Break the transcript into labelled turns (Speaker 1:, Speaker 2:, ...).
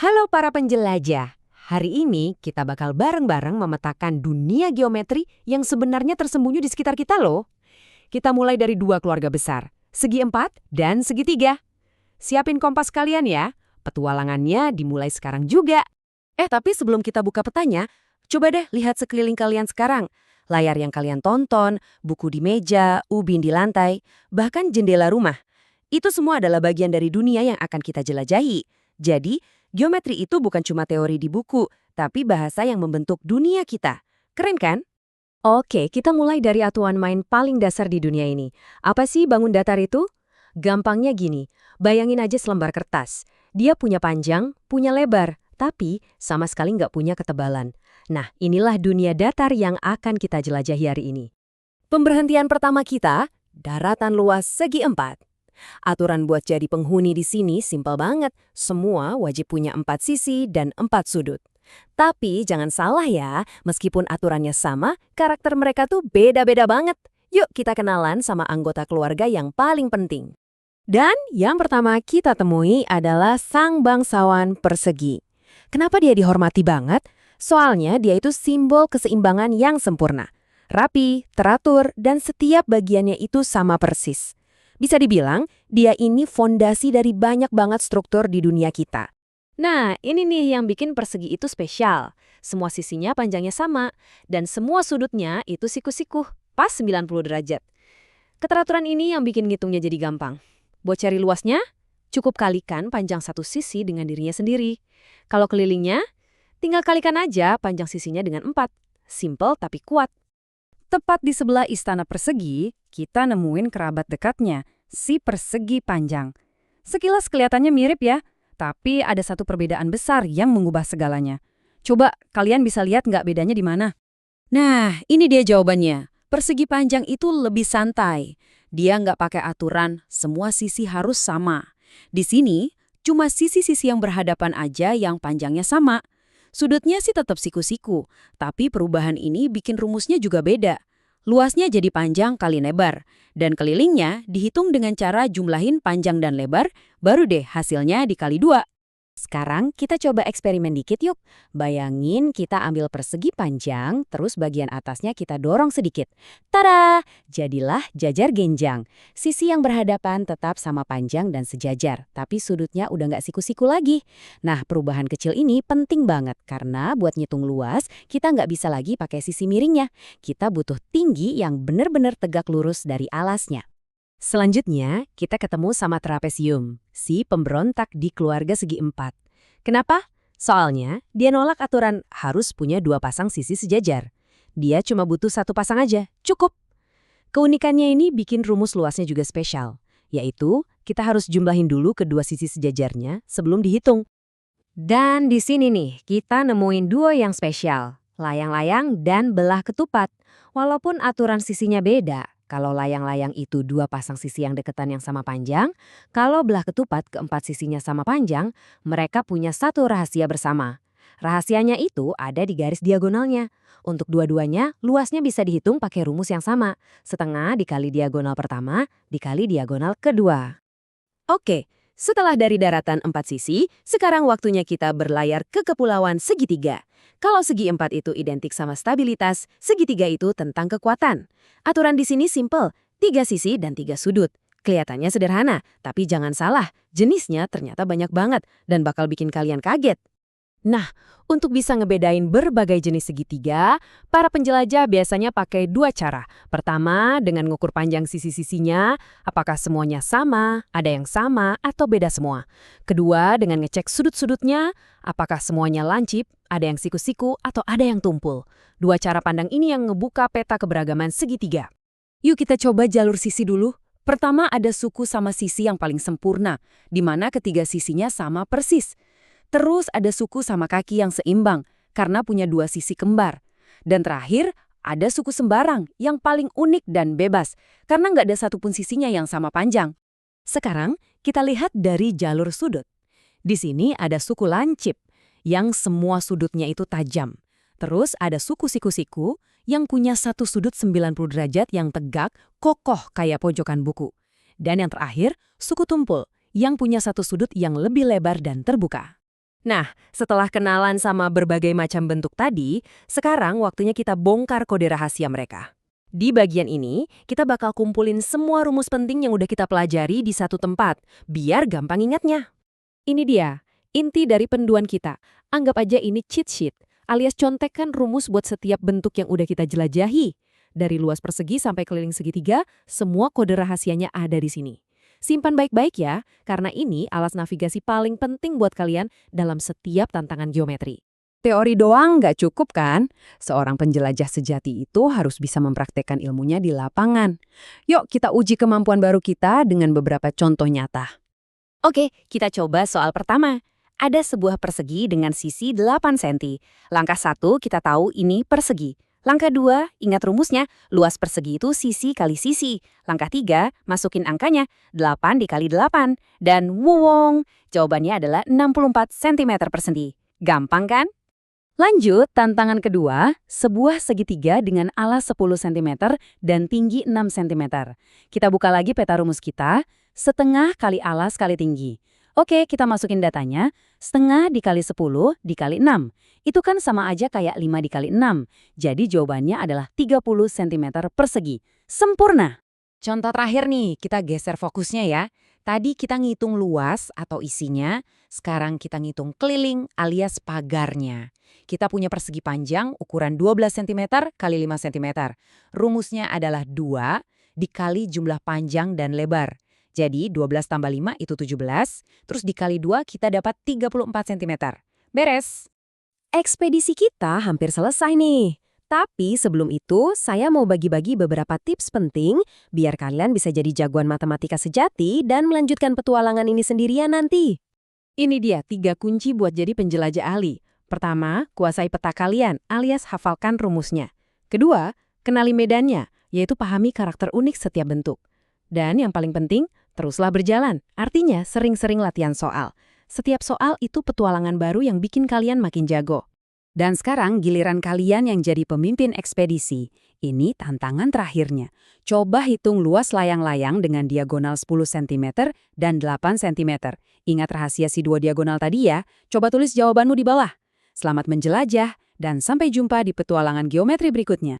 Speaker 1: Halo para penjelajah, hari ini kita bakal bareng-bareng memetakan dunia geometri yang sebenarnya tersembunyi di sekitar kita loh. Kita mulai dari dua keluarga besar, segi empat dan segitiga. Siapin kompas kalian ya, petualangannya dimulai sekarang juga. Tapi sebelum kita buka petanya, coba deh lihat sekeliling kalian sekarang. Layar yang kalian tonton, buku di meja, ubin di lantai, bahkan jendela rumah. Itu semua adalah bagian dari dunia yang akan kita jelajahi. Jadi, geometri itu bukan cuma teori di buku, tapi bahasa yang membentuk dunia kita. Keren kan? Oke, kita mulai dari aturan main paling dasar di dunia ini. Apa sih bangun datar itu? Gampangnya gini, bayangin aja selembar kertas. Dia punya panjang, punya lebar, tapi sama sekali nggak punya ketebalan. Nah, inilah dunia datar yang akan kita jelajahi hari ini. Pemberhentian pertama kita, daratan luas segi 4. Aturan buat jadi penghuni di sini simpel banget. Semua wajib punya 4 sisi dan 4 sudut. Tapi jangan salah ya, meskipun aturannya sama, karakter mereka tuh beda-beda banget. Yuk kita kenalan sama anggota keluarga yang paling penting. Dan yang pertama kita temui adalah sang bangsawan persegi. Kenapa dia dihormati banget? Soalnya dia itu simbol keseimbangan yang sempurna. Rapi, teratur, dan setiap bagiannya itu sama persis. Bisa dibilang, dia ini fondasi dari banyak banget struktur di dunia kita. Nah, ini nih yang bikin persegi itu spesial. Semua sisinya panjangnya sama, dan semua sudutnya itu siku-siku, pas 90 derajat. Keteraturan ini yang bikin ngitungnya jadi gampang. Buat cari luasnya, cukup kalikan panjang satu sisi dengan dirinya sendiri. Kalau kelilingnya, tinggal kalikan aja panjang sisinya dengan 4. Simple tapi kuat. Tepat di sebelah istana persegi, kita nemuin kerabat dekatnya, si persegi panjang. Sekilas kelihatannya mirip ya, tapi ada satu perbedaan besar yang mengubah segalanya. Coba kalian bisa lihat nggak bedanya di mana? Nah, ini dia jawabannya. Persegi panjang itu lebih santai. Dia nggak pakai aturan, semua sisi harus sama. Di sini, cuma sisi-sisi yang berhadapan aja yang panjangnya sama. Sudutnya sih tetap siku-siku, tapi perubahan ini bikin rumusnya juga beda. Luasnya jadi panjang kali lebar, dan kelilingnya dihitung dengan cara jumlahin panjang dan lebar, baru deh hasilnya dikali 2. Sekarang kita coba eksperimen dikit yuk. Bayangin kita ambil persegi panjang, terus bagian atasnya kita dorong sedikit. Tada! Jadilah jajar genjang. Sisi yang berhadapan tetap sama panjang dan sejajar, tapi sudutnya udah nggak siku-siku lagi. Nah, perubahan kecil ini penting banget, karena buat ngitung luas, kita nggak bisa lagi pakai sisi miringnya. Kita butuh tinggi yang benar-benar tegak lurus dari alasnya. Selanjutnya, kita ketemu sama trapesium, si pemberontak di keluarga segi 4. Kenapa? Soalnya, dia nolak aturan harus punya 2 pasang sisi sejajar. Dia cuma butuh 1 pasang aja, cukup. Keunikannya ini bikin rumus luasnya juga spesial, yaitu kita harus jumlahin dulu kedua sisi sejajarnya sebelum dihitung. Dan di sini nih, kita nemuin 2 yang spesial, layang-layang dan belah ketupat. Walaupun aturan sisinya beda. Kalau layang-layang itu 2 pasang sisi yang deketan yang sama panjang, kalau belah ketupat keempat sisinya sama panjang, mereka punya satu rahasia bersama. Rahasianya itu ada di garis diagonalnya. Untuk dua-duanya, luasnya bisa dihitung pakai rumus yang sama. Setengah dikali diagonal pertama, dikali diagonal kedua. Oke, setelah dari daratan 4 sisi, sekarang waktunya kita berlayar ke kepulauan segitiga. Kalau segi 4 itu identik sama stabilitas, segitiga itu tentang kekuatan. Aturan di sini simple, 3 sisi dan 3 sudut. Kelihatannya sederhana, tapi jangan salah, jenisnya ternyata banyak banget dan bakal bikin kalian kaget. Nah, untuk bisa ngebedain berbagai jenis segitiga, para penjelajah biasanya pakai 2 cara. Pertama, dengan ngukur panjang sisi-sisinya, apakah semuanya sama, ada yang sama, atau beda semua. Kedua, dengan ngecek sudut-sudutnya, apakah semuanya lancip, ada yang siku-siku, atau ada yang tumpul. 2 cara pandang ini yang ngebuka peta keberagaman segitiga. Yuk kita coba jalur sisi dulu. Pertama ada suku sama sisi yang paling sempurna, di mana ketiga sisinya sama persis. Terus ada suku sama kaki yang seimbang, karena punya 2 sisi kembar. Dan terakhir, ada suku sembarang yang paling unik dan bebas, karena nggak ada satupun sisinya yang sama panjang. Sekarang, kita lihat dari jalur sudut. Di sini ada suku lancip, yang semua sudutnya itu tajam. Terus ada suku siku-siku, yang punya satu sudut 90 derajat yang tegak, kokoh kayak pojokan buku. Dan yang terakhir, suku tumpul, yang punya satu sudut yang lebih lebar dan terbuka. Nah, setelah kenalan sama berbagai macam bentuk tadi, sekarang waktunya kita bongkar kode rahasia mereka. Di bagian ini, kita bakal kumpulin semua rumus penting yang udah kita pelajari di satu tempat, biar gampang ingatnya. Ini dia, inti dari penduan kita. Anggap aja ini cheat sheet, alias contekan rumus buat setiap bentuk yang udah kita jelajahi. Dari luas persegi sampai keliling segitiga, semua kode rahasianya ada di sini. Simpan baik-baik ya, karena ini alas navigasi paling penting buat kalian dalam setiap tantangan geometri. Teori doang nggak cukup kan? Seorang penjelajah sejati itu harus bisa mempraktekkan ilmunya di lapangan. Yuk kita uji kemampuan baru kita dengan beberapa contoh nyata. Oke, kita coba soal pertama. Ada sebuah persegi dengan sisi 8 cm. Langkah 1 kita tahu ini persegi. Langkah 2, ingat rumusnya, luas persegi itu sisi kali sisi. Langkah 3, masukin angkanya, 8 dikali 8. Dan wuwong, jawabannya adalah 64 cm persegi. Gampang kan? Lanjut, tantangan kedua, sebuah segitiga dengan alas 10 cm dan tinggi 6 cm. Kita buka lagi peta rumus kita, setengah kali alas kali tinggi. Oke, kita masukin datanya, setengah dikali 10 dikali 6. Itu kan sama aja kayak 5 dikali 6. Jadi jawabannya adalah 30 cm persegi. Sempurna! Contoh terakhir nih, kita geser fokusnya ya. Tadi kita ngitung luas atau isinya, sekarang kita ngitung keliling alias pagarnya. Kita punya persegi panjang ukuran 12 cm kali 5 cm. Rumusnya adalah 2 dikali jumlah panjang dan lebar. Jadi 12 tambah 5 itu 17, terus dikali 2 kita dapat 34 cm. Beres! Ekspedisi kita hampir selesai nih. Tapi sebelum itu, saya mau bagi-bagi beberapa tips penting biar kalian bisa jadi jagoan matematika sejati dan melanjutkan petualangan ini sendirian nanti. Ini dia 3 kunci buat jadi penjelajah ahli. Pertama, kuasai peta kalian alias hafalkan rumusnya. Kedua, kenali medannya, yaitu pahami karakter unik setiap bentuk. Dan yang paling penting, teruslah berjalan, artinya sering-sering latihan soal. Setiap soal itu petualangan baru yang bikin kalian makin jago. Dan sekarang giliran kalian yang jadi pemimpin ekspedisi. Ini tantangan terakhirnya. Coba hitung luas layang-layang dengan diagonal 10 cm dan 8 cm. Ingat rahasia si 2 diagonal tadi ya. Coba tulis jawabanmu di bawah. Selamat menjelajah dan sampai jumpa di petualangan geometri berikutnya.